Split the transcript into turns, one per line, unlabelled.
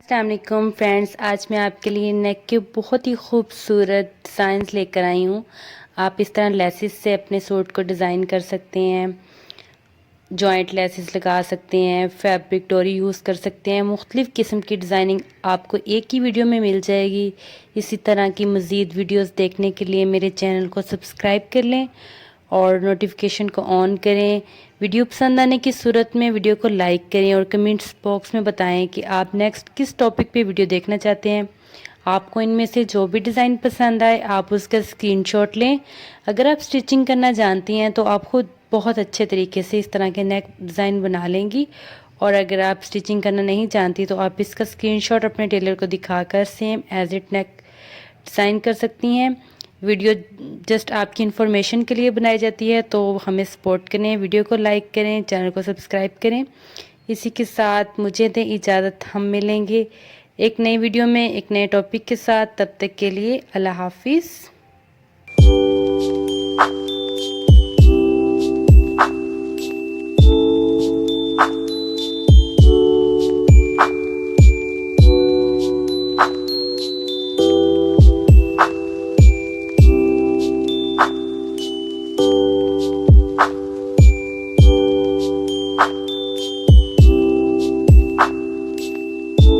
अस्सलाम वालेकुम फ्रेंड्स, आज मैं आपके लिए नेक के बहुत ही खूबसूरत डिज़ाइंस लेकर आई हूँ। आप इस तरह लेसिस से अपने सूट को डिज़ाइन कर सकते हैं, जॉइंट लेसिस लगा सकते हैं, फैब्रिक डोरी यूज़ कर सकते हैं। मुख्तलिफ़ किस्म की डिज़ाइनिंग आपको एक ही वीडियो में मिल जाएगी। इसी तरह की मज़ीद वीडियोस देखने के लिए मेरे चैनल को सब्सक्राइब कर लें और नोटिफिकेशन को ऑन करें। वीडियो पसंद आने की सूरत में वीडियो को लाइक करें और कमेंट्स बॉक्स में बताएं कि आप नेक्स्ट किस टॉपिक पे वीडियो देखना चाहते हैं। आपको इनमें से जो भी डिज़ाइन पसंद आए आप उसका स्क्रीनशॉट लें। अगर आप स्टिचिंग करना जानती हैं तो आप खुद बहुत अच्छे तरीके से इस तरह के नेक डिज़ाइन बना लेंगी, और अगर आप स्टिचिंग करना नहीं जानती तो आप इसका स्क्रीनशॉट अपने टेलर को दिखाकर same as it neck design कर सकती हैं। वीडियो जस्ट आपकी इन्फॉर्मेशन के लिए बनाई जाती है, तो हमें सपोर्ट करें, वीडियो को लाइक करें, चैनल को सब्सक्राइब करें। इसी के साथ मुझे दें इजाज़त, हम मिलेंगे एक नई वीडियो में एक नए टॉपिक के साथ। तब तक के लिए अल्लाह हाफिज़।